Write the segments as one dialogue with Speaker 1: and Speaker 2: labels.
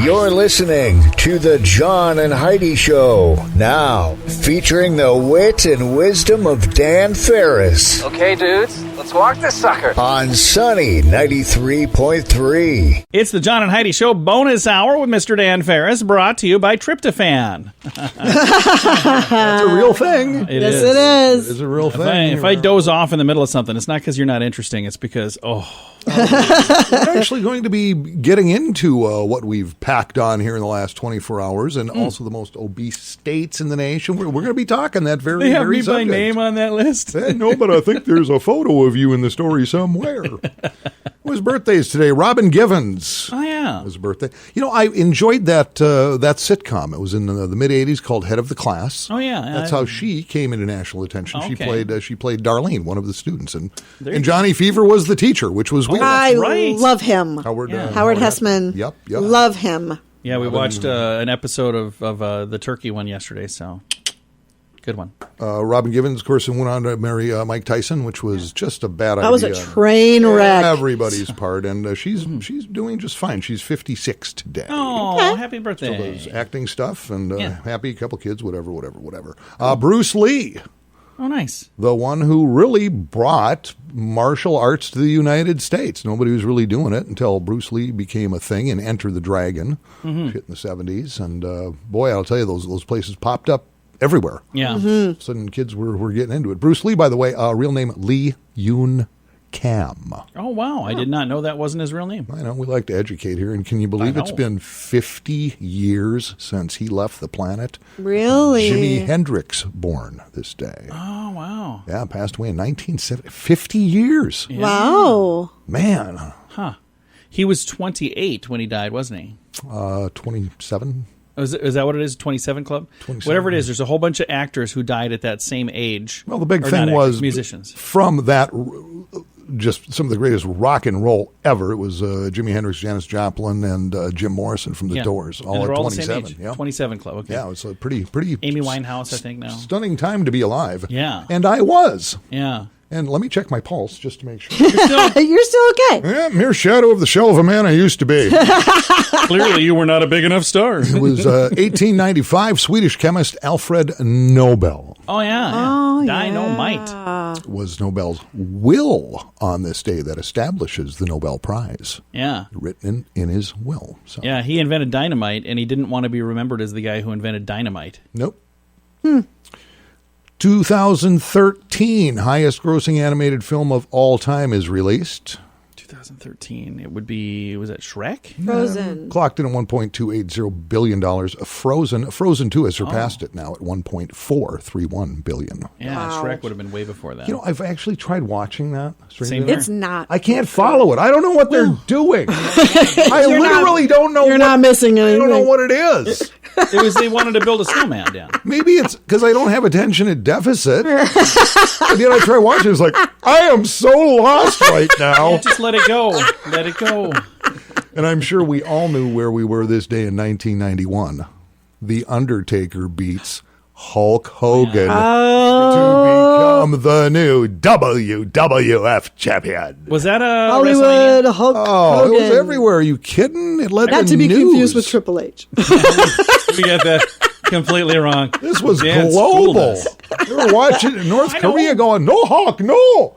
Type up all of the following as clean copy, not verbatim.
Speaker 1: You're listening to the John and Heidi Show, now featuring the wit and wisdom of Dan Farris.
Speaker 2: Okay, dudes, let's walk this sucker.
Speaker 1: On Sunny 93.3.
Speaker 3: It's the John and Heidi Show bonus hour with Mr. Dan Farris, brought to you by Tryptophan.
Speaker 4: That's a real thing.
Speaker 3: It
Speaker 5: Yes,
Speaker 3: is.
Speaker 5: it is.
Speaker 4: It is a real thing.
Speaker 3: If I doze off in the middle of something, it's not because you're not interesting. It's because,
Speaker 4: We're actually going to be getting into what we've packed on here in the last 24 hours and also the most obese states in the nation. We're going to be talking that very,
Speaker 3: they have
Speaker 4: very
Speaker 3: me
Speaker 4: subject.
Speaker 3: by name on that list.
Speaker 4: No, but I think there's a photo of you in the story somewhere. Whose birthday's today? Robin Givens.
Speaker 3: Oh, yeah.
Speaker 4: His birthday. You know, I enjoyed that sitcom. It was in the mid-'80s called Head of the Class.
Speaker 3: Oh, yeah.
Speaker 4: That's how she came into national attention.
Speaker 3: Okay.
Speaker 4: She played Darlene, one of the students. And Johnny Fever was the teacher, which was weird.
Speaker 5: I
Speaker 3: right.
Speaker 5: love him.
Speaker 4: Howard
Speaker 5: Hessman.
Speaker 4: Yep.
Speaker 5: Love him.
Speaker 3: Yeah, we watched an episode of the turkey one yesterday, so good one.
Speaker 4: Robin Givens, of course, went on to marry Mike Tyson, which was just a bad idea.
Speaker 5: That was a train wreck.
Speaker 4: Everybody's part, and she's doing just fine. She's 56 today.
Speaker 3: Oh, happy birthday.
Speaker 4: Still does acting stuff, and happy, couple kids, whatever. Bruce Lee.
Speaker 3: Oh, nice.
Speaker 4: The one who really brought martial arts to the United States. Nobody was really doing it until Bruce Lee became a thing in Enter the Dragon, shit in the 70s. And boy, I'll tell you, those places popped up everywhere.
Speaker 3: Yeah.
Speaker 4: Sudden kids were getting into it. Bruce Lee, by the way, real name Lee Yun Kam.
Speaker 3: Oh, wow. I did not know that wasn't his real name.
Speaker 4: I know, we like to educate here. And can you believe it's been 50 years since he left the planet?
Speaker 5: Really?
Speaker 4: Jimi Hendrix born this day.
Speaker 3: Oh, wow.
Speaker 4: Yeah, passed away in 1970. 50 years.
Speaker 3: Yeah.
Speaker 5: Wow.
Speaker 4: Man.
Speaker 3: Huh. He was 28 when he died, wasn't he?
Speaker 4: 27.
Speaker 3: Is that what it is? 27 Club?
Speaker 4: 27.
Speaker 3: Whatever it is, there's a whole bunch of actors who died at that same age.
Speaker 4: Well, the big
Speaker 3: Or
Speaker 4: thing
Speaker 3: not
Speaker 4: was
Speaker 3: actors, musicians.
Speaker 4: From that, just some of the greatest rock and roll ever. It was Jimi Hendrix, Janis Joplin, and Jim Morrison from the Doors, all
Speaker 3: and
Speaker 4: at
Speaker 3: they're all
Speaker 4: 27.
Speaker 3: the same age.
Speaker 4: Yeah.
Speaker 3: 27 Club. Okay.
Speaker 4: Yeah, it was a pretty
Speaker 3: Amy Winehouse, I think now.
Speaker 4: stunning time to be alive.
Speaker 3: Yeah.
Speaker 4: And I was.
Speaker 3: Yeah.
Speaker 4: And let me check my pulse just to make sure.
Speaker 5: You're still okay.
Speaker 4: Yeah, mere shadow of the shell of a man I used to be.
Speaker 3: Clearly, you were not a big enough star.
Speaker 4: It was 1895, Swedish chemist Alfred Nobel.
Speaker 3: Oh, yeah.
Speaker 5: Oh,
Speaker 3: Dynamite.
Speaker 5: yeah.
Speaker 4: Was Nobel's will on this day that establishes the Nobel Prize.
Speaker 3: Yeah.
Speaker 4: Written in his will. So.
Speaker 3: Yeah, he invented dynamite, and he didn't want to be remembered as the guy who invented dynamite.
Speaker 4: Nope. 2013, highest grossing animated film of all time is released.
Speaker 3: 2013. It would be, was that Shrek?
Speaker 5: Frozen.
Speaker 4: Clocked in at $1.280 billion. Frozen 2 has surpassed it now at $1.431 billion.
Speaker 3: Yeah,
Speaker 5: Wow.
Speaker 3: Shrek would have been way before that.
Speaker 4: You know, I've actually tried watching that.
Speaker 3: Same
Speaker 5: It's not.
Speaker 4: I can't follow it. I don't know what they're doing. I literally don't know.
Speaker 5: You're not missing
Speaker 4: I
Speaker 5: anything.
Speaker 4: don't know what it is.
Speaker 3: It was they wanted to build a snowman down.
Speaker 4: Maybe it's because I don't have attention at deficit. And yet I try watching. It's like, I am so lost right now.
Speaker 3: Just let it go. Let it go.
Speaker 4: And I'm sure we all knew where we were this day in 1991. The Undertaker beats Hulk Hogan to become the new WWF champion.
Speaker 3: Was that a
Speaker 5: Hollywood Hulk
Speaker 4: Oh,
Speaker 5: Hogan.
Speaker 4: it was everywhere. Are you kidding? It led
Speaker 5: Not
Speaker 4: the
Speaker 5: to be
Speaker 4: news.
Speaker 5: confused with Triple H.
Speaker 3: WrestleMania? We got that completely wrong.
Speaker 4: This was
Speaker 3: Dan schooled
Speaker 4: global.
Speaker 3: us.
Speaker 4: They were watching in North
Speaker 3: I know.
Speaker 4: Korea going, no, Hulk, no.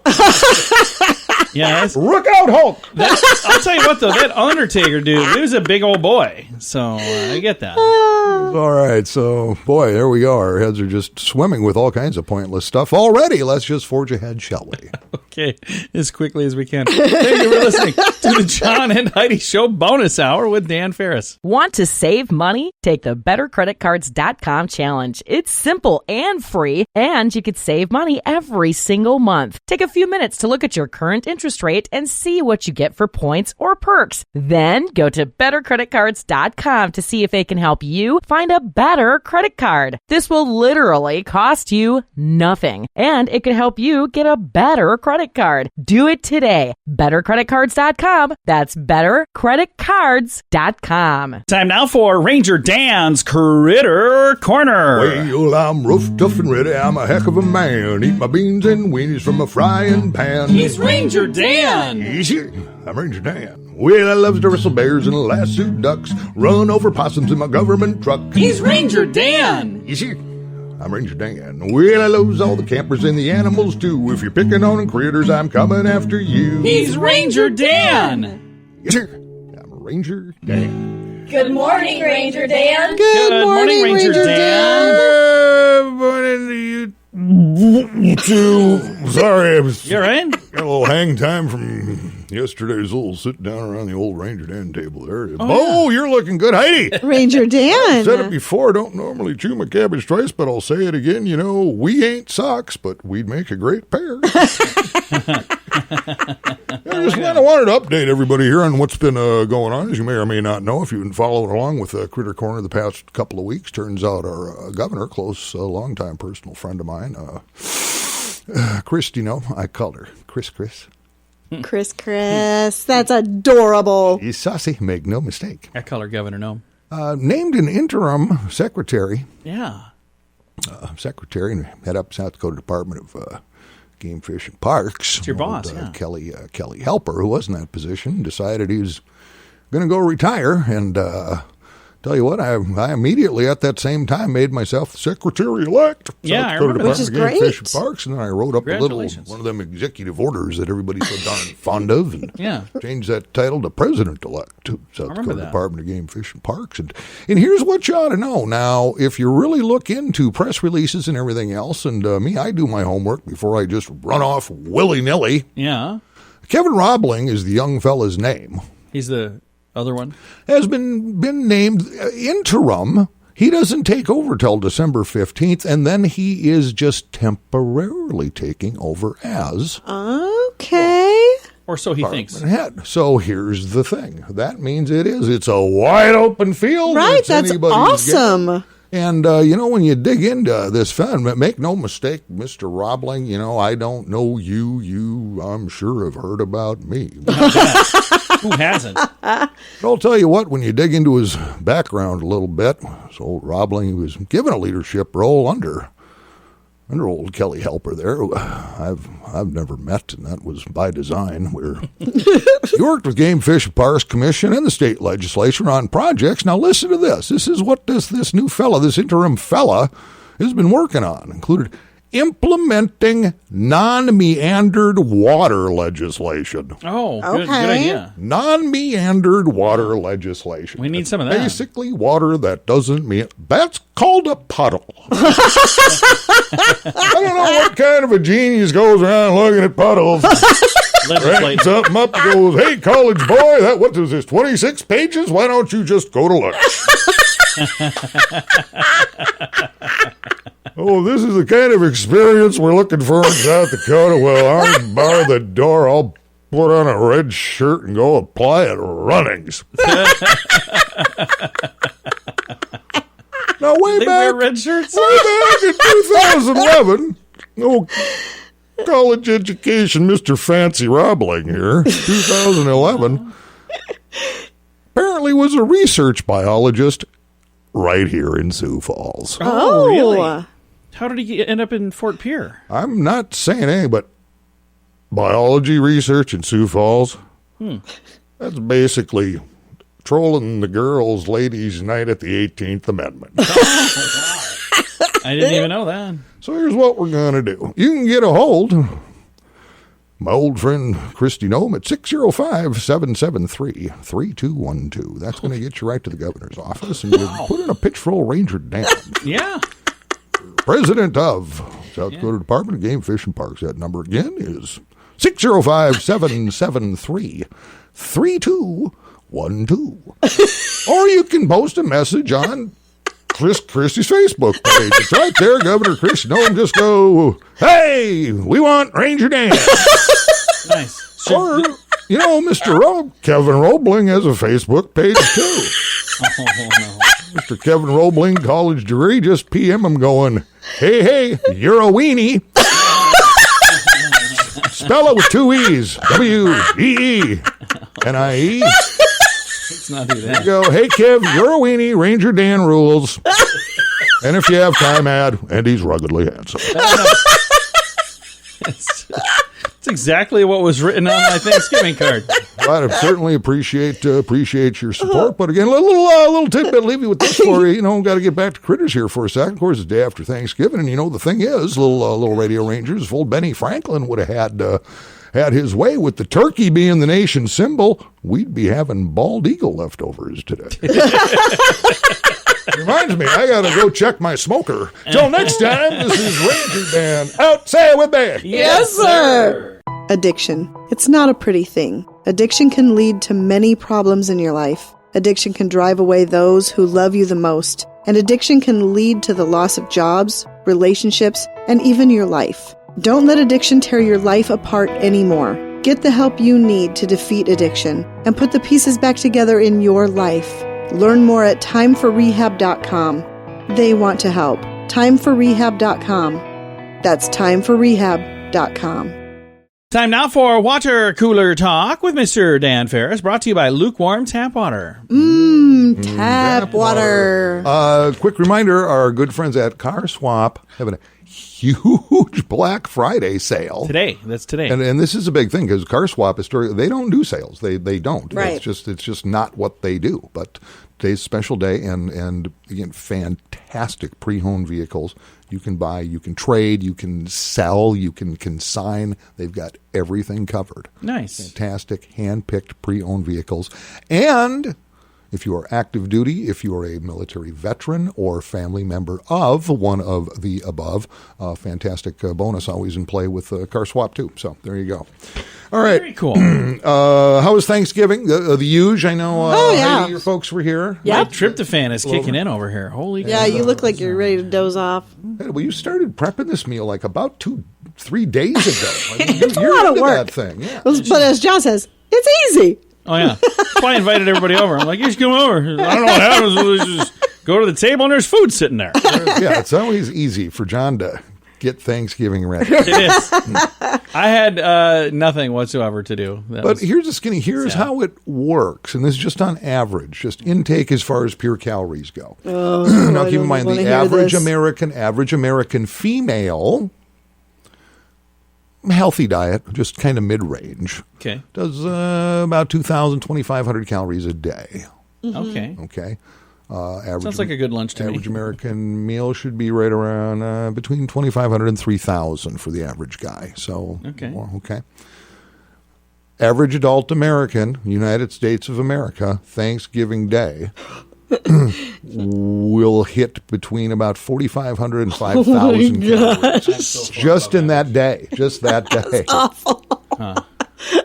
Speaker 3: Yeah, that's,
Speaker 4: Rook out, Hulk.
Speaker 3: I'll tell you what, though, that Undertaker dude, he was a big old boy. So I get that.
Speaker 4: All right, so, boy, there we go. Our heads are just swimming with all kinds of pointless stuff already. Let's just forge ahead, shall we?
Speaker 3: Okay, as quickly as we can. Thank you for listening to the John and Heidi Show bonus hour with Dan Farris.
Speaker 6: Want to save money? Take the BetterCreditCards.com challenge. It's simple and free, and you could save money every single month. Take a few minutes to look at your current interest rate and see what you get for points or perks. Then go to BetterCreditCards.com to see if they can help you find a better credit card. This will literally cost you nothing, and it could help you get a better credit credit card. Do it today. BetterCreditCards.com. That's BetterCreditCards.com.
Speaker 3: Time now for Ranger Dan's Critter Corner.
Speaker 4: Well, I'm rough, tough, and ready. I'm a heck of a man. Eat my beans and weenies from a frying pan.
Speaker 3: He's Ranger Dan.
Speaker 4: Easy. I'm Ranger Dan. Well, I love to wrestle bears and lasso ducks. Run over possums in my government truck.
Speaker 3: He's Ranger Dan.
Speaker 4: Easy. I'm Ranger Dan. Well, I loves all the campers and the animals, too. If you're picking on critters, I'm coming after you.
Speaker 3: He's Ranger Dan.
Speaker 4: Yes, sir. I'm Ranger Dan.
Speaker 7: Good morning, Ranger Dan.
Speaker 5: Good morning, Ranger Dan.
Speaker 4: Good morning to you too. Sorry, I was
Speaker 3: You all right?
Speaker 4: got a little hang time from yesterday's little sit down around the old Ranger Dan table there. Oh, you're looking good, Heidi.
Speaker 5: Ranger Dan.
Speaker 4: Said it before. I don't normally chew my cabbage twice, but I'll say it again. You know, we ain't socks, but we'd make a great pair. I just kind of wanted to update everybody here on what's been going on. As you may or may not know, if you've been following along with Critter Corner the past couple of weeks, turns out our governor, close, longtime personal friend of mine, Christy, I called her Chris.
Speaker 5: Chris. That's adorable.
Speaker 4: He's saucy, make no mistake.
Speaker 3: I call her Governor Gnome.
Speaker 4: Named an interim secretary.
Speaker 3: Yeah.
Speaker 4: Secretary and head up South Dakota Department of Game, Fish, and Parks.
Speaker 3: It's your boss, yeah.
Speaker 4: Kelly Helper, who was in that position, decided he was going to go retire. And tell you what, I immediately at that same time made myself secretary-elect.
Speaker 3: Yeah,
Speaker 4: South
Speaker 3: I
Speaker 4: Dakota
Speaker 3: remember
Speaker 5: Which is
Speaker 4: Department of Game,
Speaker 5: great.
Speaker 4: Fish, and Parks, and then I wrote up a little
Speaker 3: Congratulations.
Speaker 4: one of them executive orders that everybody's so darn fond of, and
Speaker 3: Yeah.
Speaker 4: changed that title to President-elect to South
Speaker 3: remember
Speaker 4: Dakota
Speaker 3: that.
Speaker 4: Department of Game, Fish, and Parks. And here's what you ought to know. Now, if you really look into press releases and everything else, and me, I do my homework before I just run off willy-nilly.
Speaker 3: Yeah.
Speaker 4: Kevin Robling is the young fella's name.
Speaker 3: He's the other one.
Speaker 4: Has been named interim. He doesn't take over till December 15th, and then he is just temporarily taking over as
Speaker 5: Okay.
Speaker 3: Or so he thinks.
Speaker 4: department head. So here's the thing. That means it's a wide open field.
Speaker 5: Right.
Speaker 4: It's
Speaker 5: That's
Speaker 4: anybody's game.
Speaker 5: awesome.
Speaker 4: And, when you dig into this film, make no mistake, Mr. Robling, I don't know you. You, I'm sure, have heard about me.
Speaker 3: Who hasn't?
Speaker 4: But I'll tell you what, when you dig into his background a little bit, this old Robling, he was given a leadership role under old Kelly Helper there, who I've never met, and that was by design, where he worked with Game, Fish, and Parks Commission and the state legislature on projects. Now listen to this. This is what this new fella, this interim fella, has been working on. Included implementing non-meandered water legislation.
Speaker 3: Oh, good
Speaker 5: Okay.
Speaker 3: idea.
Speaker 4: Non-meandered water legislation.
Speaker 3: We need some of that.
Speaker 4: Basically, water that doesn't mean that's called a puddle. I don't know what kind of a genius goes around looking at puddles,
Speaker 3: Legislate.
Speaker 4: writing something up, and goes, "Hey, college boy, what is this? 26 pages? Why don't you just go to lunch?" Oh, this is the kind of experience we're looking for in South Dakota. Well, I'll bar the door. I'll put on a red shirt and go apply at Runnings. Now, way
Speaker 3: They
Speaker 4: back
Speaker 3: wear red shirts?
Speaker 4: in 2011, college education, Mr. Fancy Robling here, 2011, apparently was a research biologist right here in Sioux Falls.
Speaker 3: Oh, really? How did he end up in Fort Pierre?
Speaker 4: I'm not saying anything, but biology research in Sioux Falls, that's basically trolling the girls' ladies' night at the 18th Amendment.
Speaker 3: I didn't even know that.
Speaker 4: So here's what we're going to do. You can get a hold of my old friend Christy Nome at 605-773-3212. That's going to get you right to the governor's office, and you put in a pitch for old Ranger Dan.
Speaker 3: Yeah.
Speaker 4: President of South Dakota Department of Game, Fish, and Parks. That number again is 605-773-3212. Or you can post a message on Christy's Facebook page. It's right there, Governor Chris. Just go, "Hey, we want Ranger Dan."
Speaker 3: Nice.
Speaker 4: Or, Mr. Kevin Robling has a Facebook page too.
Speaker 3: Oh, no.
Speaker 4: Mr. Kevin Robling, college degree, just PM him going, "Hey, you're a weenie." Spell it with 2 E's. W-E-E-N-I-E.
Speaker 3: Let's not do that.
Speaker 4: Go, hey, Kev, you're a weenie. Ranger Dan rules. And if you have time, add, and he's ruggedly handsome.
Speaker 3: It's exactly what was written on my Thanksgiving card.
Speaker 4: But I certainly appreciate your support. But again, a little tidbit, leave you with this for you. Got to get back to critters here for a second. Of course, it's the day after Thanksgiving, and the thing is, little Radio Rangers, if old Benny Franklin would have had his way with the turkey being the nation's symbol, we'd be having bald eagle leftovers today. Reminds me, I got to go check my smoker. Till next time, this is Ranger Dan out. Say it with me.
Speaker 5: Yes, sir. Addiction. It's not a pretty thing. Addiction can lead to many problems in your life. Addiction can drive away those who love you the most. And addiction can lead to the loss of jobs, relationships, and even your life. Don't let addiction tear your life apart anymore. Get the help you need to defeat addiction and put the pieces back together in your life. Learn more at timeforrehab.com. They want to help. Timeforrehab.com. That's timeforrehab.com.
Speaker 3: Time now for Water Cooler Talk with Mr. Dan Farris, brought to you by Lukewarm Tap Water.
Speaker 5: Tap water.
Speaker 4: Quick reminder, our good friends at Car Swap having a huge Black Friday sale.
Speaker 3: Today. That's today.
Speaker 4: And this is a big thing because Car Swap, they don't do sales. They don't.
Speaker 5: Right.
Speaker 4: It's just not what they do. But today's special day and again, fantastic pre-owned vehicles. You can buy, you can trade, you can sell, you can consign. They've got everything covered.
Speaker 3: Nice.
Speaker 4: Fantastic, hand-picked pre-owned vehicles. And if you are active duty, if you are a military veteran or family member of one of the above, fantastic bonus always in play with Car Swap too. So there you go. All right.
Speaker 3: Very cool.
Speaker 4: How was Thanksgiving? The huge, I know. Heidi, your folks were here.
Speaker 3: My tryptophan is kicking in over here. Holy
Speaker 5: Yeah, you look like you're ready to doze off.
Speaker 4: Hey, well, you started prepping this meal like about 2-3 days ago. I mean,
Speaker 5: It's a
Speaker 4: you're
Speaker 5: lot of
Speaker 4: into
Speaker 5: work.
Speaker 4: that thing. Yeah.
Speaker 5: But as John says, it's easy.
Speaker 3: Oh, yeah. That's why I invited everybody over. I'm like, you should come over. I don't know what happens. We'll just go to the table and there's food sitting there.
Speaker 4: Yeah, it's always easy for John to get Thanksgiving ready.
Speaker 3: It is. I had nothing whatsoever to do.
Speaker 4: But here's how it works, and this is just on average, just intake as far as pure calories go. Now, keep in mind, the average American female, healthy diet, just kind of mid-range,
Speaker 3: Okay.
Speaker 4: does about 2,000, 2,500 calories a day.
Speaker 3: Okay.
Speaker 4: Okay. Average,
Speaker 3: Sounds like a good lunch to me.
Speaker 4: Average American meal should be right around between 2,500 and 3,000 for the average guy. So, okay. Average adult American, United States of America, Thanksgiving Day, will hit between about 4,500 and 5,000 calories. Just in that day. Just that day. That's
Speaker 5: awful.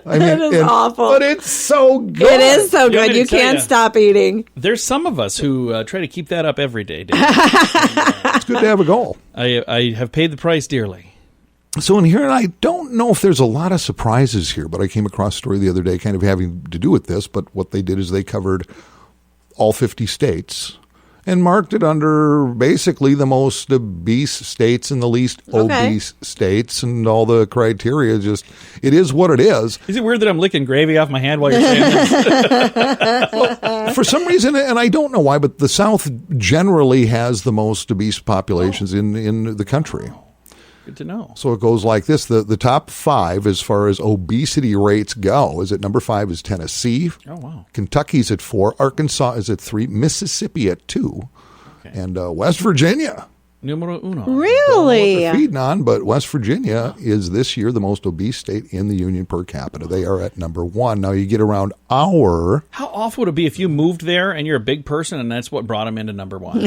Speaker 4: I mean,
Speaker 5: That is awful.
Speaker 4: But it's so good.
Speaker 5: It is so
Speaker 3: You want
Speaker 5: good.
Speaker 3: me
Speaker 5: You
Speaker 3: to tell
Speaker 5: can't
Speaker 3: ya?
Speaker 5: stop eating.
Speaker 3: There's some of us who try to keep that up every day, Dave.
Speaker 4: It's good to have a goal.
Speaker 3: I have paid the price dearly.
Speaker 4: So in here, and I don't know if there's a lot of surprises here, but I came across a story the other day kind of having to do with this, but what they did is they covered all 50 states and marked it under basically the most obese states and the least obese states, and all the criteria. Just, it is what it is.
Speaker 3: Is it weird that I'm licking gravy off my hand while you're saying this?
Speaker 4: For some reason, and I don't know why, but the South generally has the most obese populations in the country.
Speaker 3: Good to know.
Speaker 4: So it goes like this. The top 5 as far as obesity rates go is at number 5 is Tennessee.
Speaker 3: Oh, wow.
Speaker 4: Kentucky's at 4. Arkansas is at 3. Mississippi at 2.
Speaker 3: Okay.
Speaker 4: And West Virginia.
Speaker 3: Numero uno.
Speaker 5: Really?
Speaker 4: They're feeding on, but West Virginia is this year the most obese state in the union per capita. They are at number 1. Now you get around our...
Speaker 3: How awful would it be if you moved there and you're a big person and that's what brought him into number 1?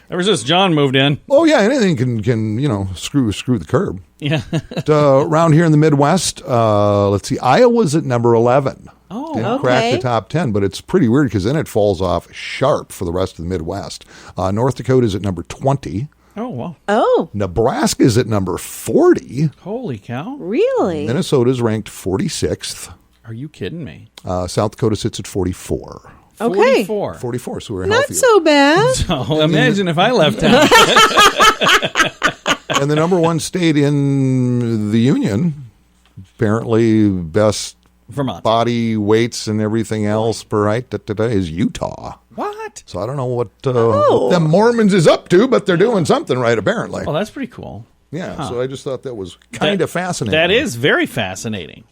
Speaker 3: Ever since John moved in.
Speaker 4: Oh, yeah, anything can screw the curb.
Speaker 3: Yeah.
Speaker 4: But, around here in the Midwest, let's see, Iowa's at number 11.
Speaker 3: Oh,
Speaker 4: Didn't crack the top 10, but it's pretty weird because then it falls off sharp for the rest of the Midwest. North Dakota is at number 20.
Speaker 3: oh, wow.
Speaker 5: Oh,
Speaker 4: Nebraska is at number 40.
Speaker 3: Holy cow.
Speaker 5: really?
Speaker 4: Minnesota is ranked 46th.
Speaker 3: Are you kidding me?
Speaker 4: South Dakota sits at 44.
Speaker 5: Okay.
Speaker 3: 44.
Speaker 4: 44, so we're
Speaker 5: Not
Speaker 4: healthier.
Speaker 5: so bad.
Speaker 3: So imagine if I left town.
Speaker 4: And the number 1 state in the union apparently best
Speaker 3: Vermont.
Speaker 4: body weights and everything else per height is Utah.
Speaker 3: What?
Speaker 4: So I don't know what them Mormons is up to, but they're doing something right, apparently.
Speaker 3: Oh, that's pretty cool.
Speaker 4: Yeah, so I just thought that was kind of fascinating.
Speaker 3: That is very fascinating.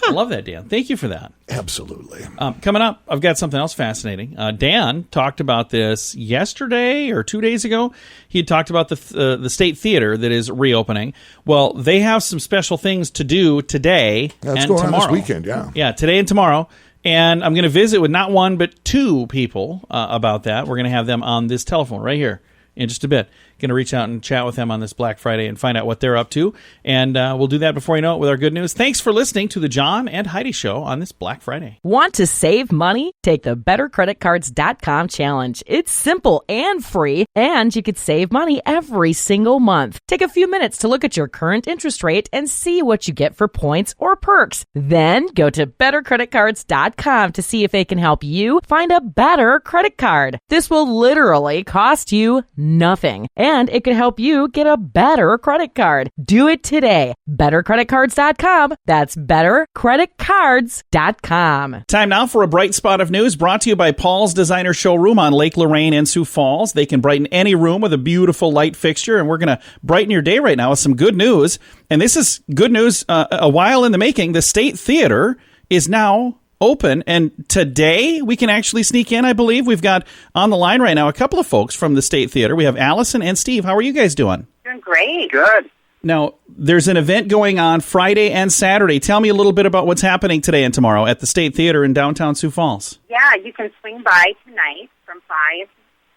Speaker 3: I love that, Dan. Thank you for that.
Speaker 4: Absolutely.
Speaker 3: Coming up, I've got something else fascinating. Dan talked about this yesterday or 2 days ago. He had talked about the State Theater that is reopening. Well, they have some special things to do today
Speaker 4: That's
Speaker 3: and
Speaker 4: going
Speaker 3: tomorrow.
Speaker 4: on this weekend, yeah.
Speaker 3: Yeah, today and tomorrow. And I'm going to visit with not one but two people about that. We're going to have them on this telephone right here in just a bit. Going to reach out and chat with them on this Black Friday and find out what they're up to. And we'll do that before you know it with our good news. Thanks for listening to the John and Heidi Show on this Black Friday.
Speaker 6: Want to save money? Take the bettercreditcards.com challenge. It's simple and free, and you could save money every single month. Take a few minutes to look at your current interest rate and see what you get for points or perks. Then go to bettercreditcards.com to see if they can help you find a better credit card. This will literally cost you nothing, and it could help you get a better credit card. Do it today. BetterCreditCards.com. That's BetterCreditCards.com.
Speaker 3: Time now for a bright spot of news brought to you by Paul's Designer Showroom on Lake Lorraine in Sioux Falls. They can brighten any room with a beautiful light fixture, and we're going to brighten your day right now with some good news. And this is good news a while in the making. The State Theater is now open, and today we can actually sneak in, I believe. We've got on the line right now a couple of folks from the State Theater. We have Allison and Steve. How are you guys doing?
Speaker 8: Doing great.
Speaker 2: Good.
Speaker 3: Now, there's an event going on Friday and Saturday. Tell me a little bit about what's happening today and tomorrow at the State Theater in downtown Sioux Falls.
Speaker 8: Yeah, you can swing by tonight from 5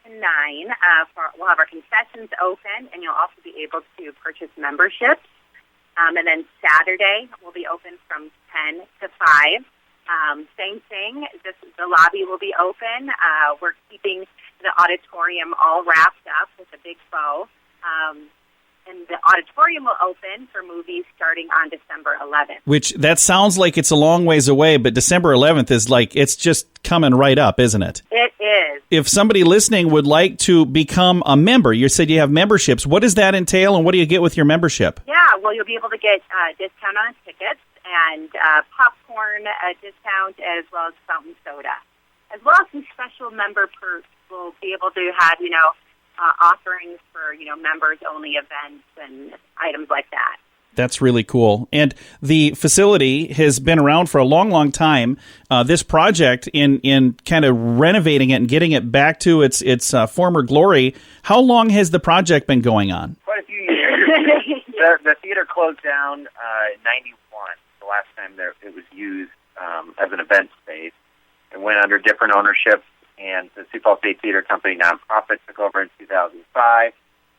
Speaker 8: to 9. We'll have our concessions open, and you'll also be able to purchase memberships. And then Saturday will be open from 10 to 5. Same thing, the lobby will be open. We're keeping the auditorium all wrapped up with a big bow. And the auditorium will open for movies starting on December 11th.
Speaker 3: Which, that sounds like it's a long ways away, but December 11th is like, it's just coming right up, isn't it?
Speaker 8: It is.
Speaker 3: If somebody listening would like to become a member, you said you have memberships. What does that entail, and what do you get with your membership?
Speaker 8: Yeah, well, you'll be able to get a discount on tickets and popcorn discount, as well as fountain soda, as well as some special member perks. We'll be able to have, offerings for, members-only events and items like that.
Speaker 3: That's really cool. And the facility has been around for a long, long time. This project in kind of renovating it and getting it back to its former glory, how long has the project been going on?
Speaker 2: Quite a few years. The theater closed down in 91, the last time it was used as an event space. It went under different ownership, and the Sioux Falls State Theater Company nonprofit took over in 2005,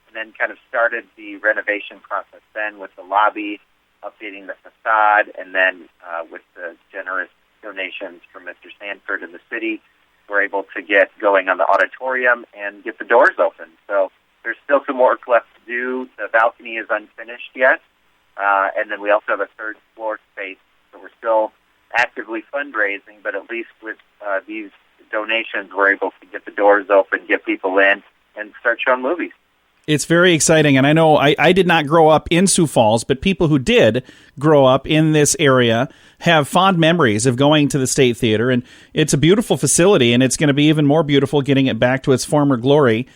Speaker 2: and then kind of started the renovation process then with the lobby, updating the facade, and then with the generous donations from Mr. Sanford and the city, we're able to get going on the auditorium and get the doors open. So there's still some work left to do. The balcony is unfinished yet, and then we also have a third floor space, so we're still actively fundraising, but at least with these donations, we're able to get the doors open, get people in, and start showing movies.
Speaker 3: It's very exciting, and I know I did not grow up in Sioux Falls, but people who did grow up in this area have fond memories of going to the State Theater, and it's a beautiful facility, and it's going to be even more beautiful getting it back to its former glory.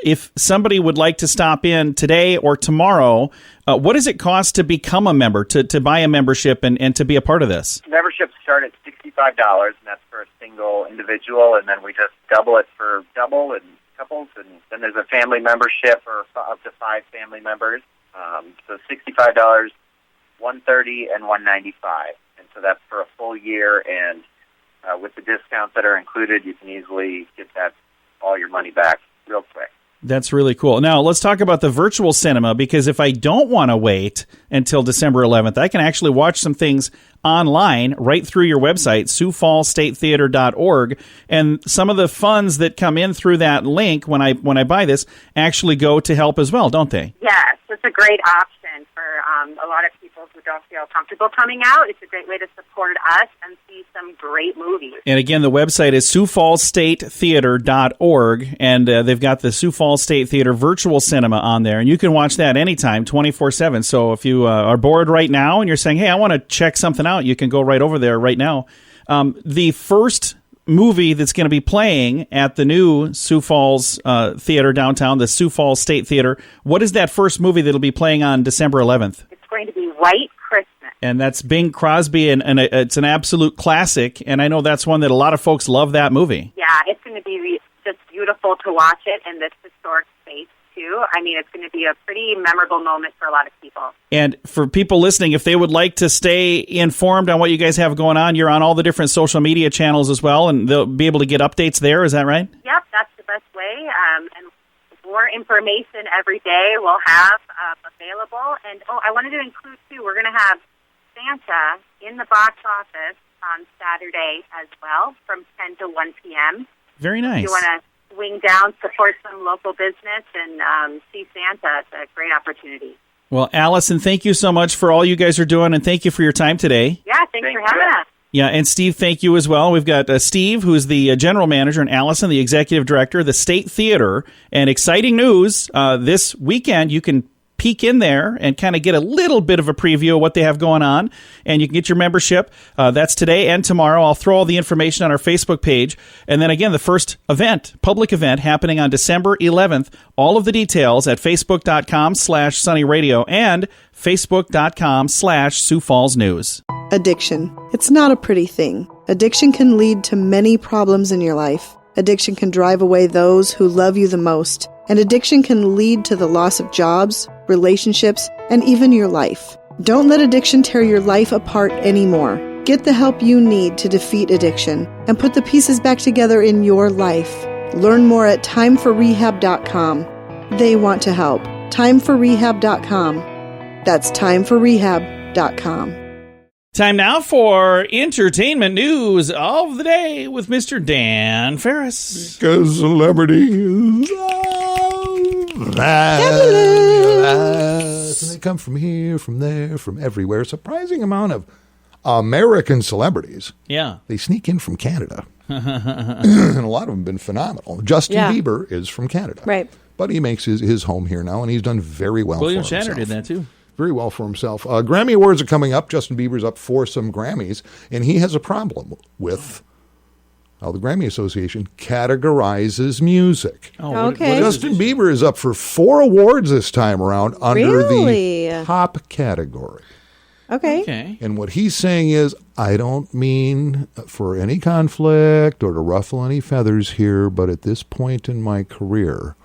Speaker 3: If somebody would like to stop in today or tomorrow, what does it cost to become a member, to buy a membership and to be a part of this?
Speaker 2: Memberships start at $65, and that's for a single individual, and then we just double it for double and couples, and then there's a family membership for up to 5 family members. So $65, $130, and $195, and so that's for a full year. And with the discounts that are included, you can easily get all your money back real quick.
Speaker 3: That's really cool. Now, let's talk about the virtual cinema, because if I don't want to wait until December 11th, I can actually watch some things online right through your website, SiouxFallsStateTheater.org, and some of the funds that come in through that link when I buy this actually go to help as well, don't they?
Speaker 8: Yeah, it's a great option for a lot of people who don't feel comfortable coming out. It's a great way to support us and see some great movies.
Speaker 3: And again, the website is SiouxFallsStateTheater.org, and they've got the Sioux Falls State Theater virtual cinema on there, and you can watch that anytime, 24/7. So if you are bored right now and you're saying, hey, I want to check something out, you can go right over there right now. The first movie that's going to be playing at the new Sioux Falls Theater downtown, the Sioux Falls State Theater. What is that first movie that'll be playing on December 11th?
Speaker 8: It's going to be White Christmas.
Speaker 3: And that's Bing Crosby, and it's an absolute classic, and I know that's one that a lot of folks love that movie.
Speaker 8: Yeah, it's going to be just beautiful to watch it in this historic space, too. I mean, it's going to be a pretty memorable moment for a lot of people.
Speaker 3: And for people listening, if they would like to stay informed on what you guys have going on, you're on all the different social media channels as well, and they'll be able to get updates there. Is that right?
Speaker 8: Yep, that's the best way. And more information every day we'll have available. And, I wanted to include, too, we're going to have Santa in the box office on Saturday as well from 10 to 1 p.m.
Speaker 3: Very nice.
Speaker 8: If you want to swing down, support some local business, and see Santa, it's a great opportunity.
Speaker 3: Well, Allison, thank you so much for all you guys are doing, and thank you for your time today.
Speaker 8: Yeah, thanks for having us.
Speaker 3: Yeah, and Steve, thank you as well. We've got Steve, who's the general manager, and Allison, the executive director of the State Theater. And exciting news, this weekend you can peek in there and kind of get a little bit of a preview of what they have going on, and you can get your membership. That's today and tomorrow. I'll throw all the information on our Facebook page. And then again, the first event, public event, happening on December 11th. All of the details at facebook.com/sunnyradio and facebook.com/Sioux Falls News.
Speaker 5: Addiction. It's not a pretty thing. Addiction can lead to many problems in your life. Addiction can drive away those who love you the most. And addiction can lead to the loss of jobs, relationships, and even your life. Don't let addiction tear your life apart anymore. Get the help you need to defeat addiction and put the pieces back together in your life. Learn more at timeforrehab.com. They want to help. Timeforrehab.com. That's timeforrehab.com.
Speaker 3: Time now for entertainment news of the day with Mr. Dan Farris.
Speaker 4: Because celebrities they come from here, from there, from everywhere. Surprising amount of American celebrities.
Speaker 3: Yeah.
Speaker 4: They sneak in from Canada. And a lot of them have been phenomenal. Justin Bieber is from Canada.
Speaker 5: Right.
Speaker 4: But he makes his home here now, and he's done very well
Speaker 3: William
Speaker 4: for himself.
Speaker 3: Shatner did that, too.
Speaker 4: Very well for himself. Grammy Awards are coming up. Justin Bieber's up for some Grammys, and he has a problem with how the Grammy Association categorizes music.
Speaker 3: Oh,
Speaker 5: Okay.
Speaker 4: Justin Bieber is up for 4 awards this time around under
Speaker 5: Really?
Speaker 4: the pop category.
Speaker 5: Okay.
Speaker 4: And what he's saying is, I don't mean for any conflict or to ruffle any feathers here, but at this point in my career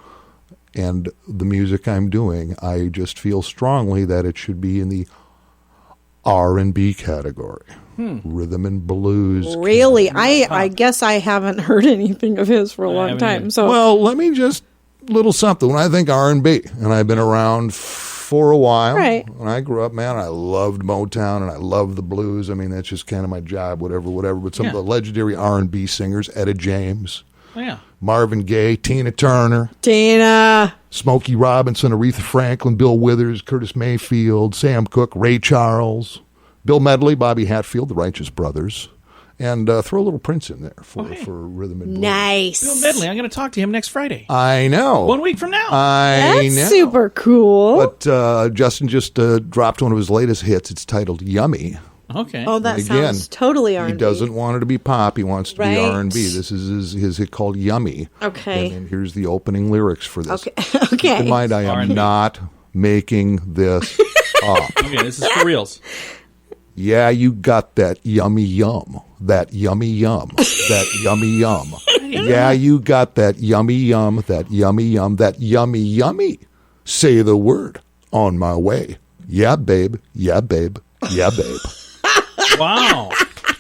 Speaker 4: and the music I'm doing, I just feel strongly that it should be in the R&B category. Rhythm and blues.
Speaker 5: Really? I guess I haven't heard anything of his for a long time. So
Speaker 4: Well, let me just little something. When I think R&B, and I've been around for a while.
Speaker 5: Right.
Speaker 4: When I grew up, man, I loved Motown and I loved the blues. I mean, that's just kind of my job, whatever. But some of the legendary R&B singers, Etta James, Marvin Gaye, Tina Turner, Smokey Robinson, Aretha Franklin, Bill Withers, Curtis Mayfield, Sam Cooke, Ray Charles, Bill Medley, Bobby Hatfield, the Righteous Brothers, and throw a little Prince in there for rhythm and blues.
Speaker 5: nice.
Speaker 3: Bill Medley, I'm going to talk to him next Friday.
Speaker 4: I know.
Speaker 3: 1 week from now.
Speaker 5: That's super cool.
Speaker 4: But Justin just dropped one of his latest hits. It's titled Yummy.
Speaker 3: Okay.
Speaker 5: Oh, that
Speaker 4: Again,
Speaker 5: sounds totally R&B.
Speaker 4: He doesn't want it to be pop. He wants it to be
Speaker 5: Right.
Speaker 4: R&B. This is his hit called Yummy.
Speaker 5: Okay.
Speaker 4: And here's the opening lyrics for this.
Speaker 5: Okay.
Speaker 4: Keep in mind, I am
Speaker 3: R&B.
Speaker 4: not making this up.
Speaker 3: Okay, this is for reals.
Speaker 4: Yeah, you got that yummy yum. That yummy yum. That yummy yum. Yeah, you got that yummy yum. That yummy yum. That yummy yummy. Say the word. On my way. Yeah, babe. Yeah, babe. Yeah, babe.
Speaker 3: Wow.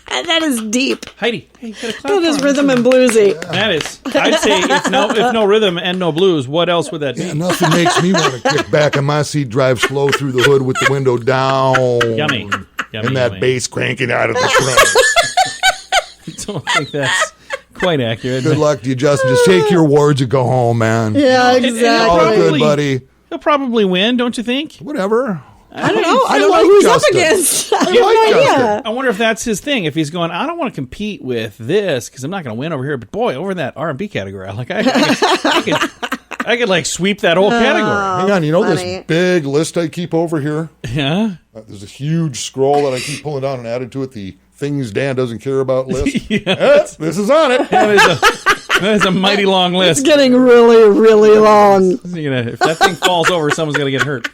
Speaker 5: That is deep.
Speaker 3: Heidi, hey, you got a clap
Speaker 5: That is
Speaker 3: for him.
Speaker 5: rhythm and bluesy.
Speaker 3: That is. I'd say if no rhythm and no blues, what else would that be?
Speaker 4: Yeah, nothing makes me want to kick back in my seat, drive slow through the hood with the window down.
Speaker 3: Yummy. Yummy,
Speaker 4: And that
Speaker 3: yummy.
Speaker 4: bass cranking out of the front.
Speaker 3: I don't think that's quite accurate.
Speaker 4: Good luck to you, Justin. Just take your awards and go home, man.
Speaker 5: Yeah,
Speaker 3: And
Speaker 4: All
Speaker 3: probably-
Speaker 4: good, buddy.
Speaker 3: He'll probably win, don't you think?
Speaker 4: Whatever.
Speaker 5: I don't know. I don't
Speaker 4: like
Speaker 5: know who's
Speaker 4: Justin.
Speaker 5: up against. I
Speaker 4: I
Speaker 5: have no
Speaker 4: like
Speaker 5: idea.
Speaker 4: Justin.
Speaker 3: I wonder if that's his thing. If he's going, I don't want to compete with this because I'm not going to win over here. But boy, over in that R&B category, I could like sweep that whole category.
Speaker 4: Hang on,
Speaker 5: funny.
Speaker 4: this big list I keep over here?
Speaker 3: Yeah.
Speaker 4: There's a huge scroll that I keep pulling down and adding to it the things Dan doesn't care about list.
Speaker 3: Yes.
Speaker 4: This is on it.
Speaker 3: That is a mighty long list.
Speaker 5: It's getting really, really long.
Speaker 3: If that thing falls over, someone's going to get hurt.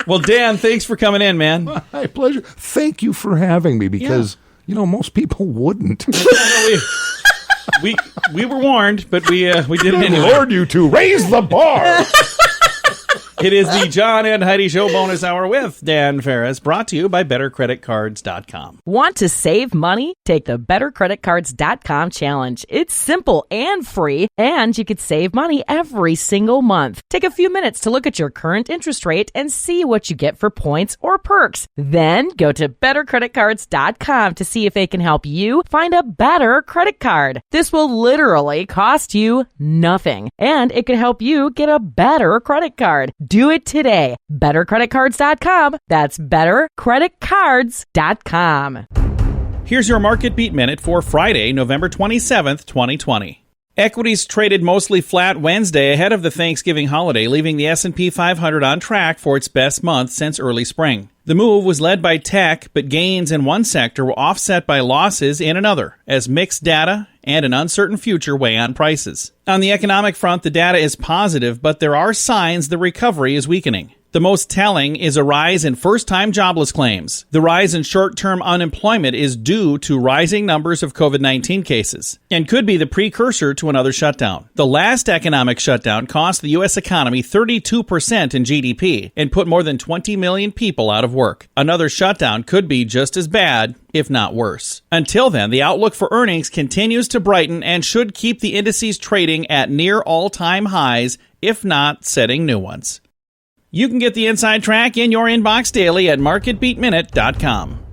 Speaker 3: Well, Dan, thanks for coming in, man.
Speaker 4: My pleasure. Thank you for having me because, most people wouldn't.
Speaker 3: We were warned, but we did it anyway.
Speaker 4: Lord, you two, raise the bar.
Speaker 3: It is the John and Heidi Show bonus hour with Dan Farris, brought to you by BetterCreditCards.com.
Speaker 6: Want to save money? Take the BetterCreditCards.com challenge. It's simple and free, and you could save money every single month. Take a few minutes to look at your current interest rate and see what you get for points or perks. Then go to BetterCreditCards.com to see if they can help you find a better credit card. This will literally cost you nothing, and it could help you get a better credit card. Do it today. BetterCreditCards.com. That's BetterCreditCards.com.
Speaker 3: Here's your Market Beat Minute for Friday, November 27th, 2020. Equities traded mostly flat Wednesday ahead of the Thanksgiving holiday, leaving the S&P 500 on track for its best month since early spring. The move was led by tech, but gains in one sector were offset by losses in another, as mixed data and an uncertain future weigh on prices. On the economic front, the data is positive, but there are signs the recovery is weakening. The most telling is a rise in first-time jobless claims. The rise in short-term unemployment is due to rising numbers of COVID-19 cases and could be the precursor to another shutdown. The last economic shutdown cost the U.S. economy 32% in GDP and put more than 20 million people out of work. Another shutdown could be just as bad, if not worse. Until then, the outlook for earnings continues to brighten and should keep the indices trading at near all-time highs, if not setting new ones. You can get the inside track in your inbox daily at marketbeatminute.com.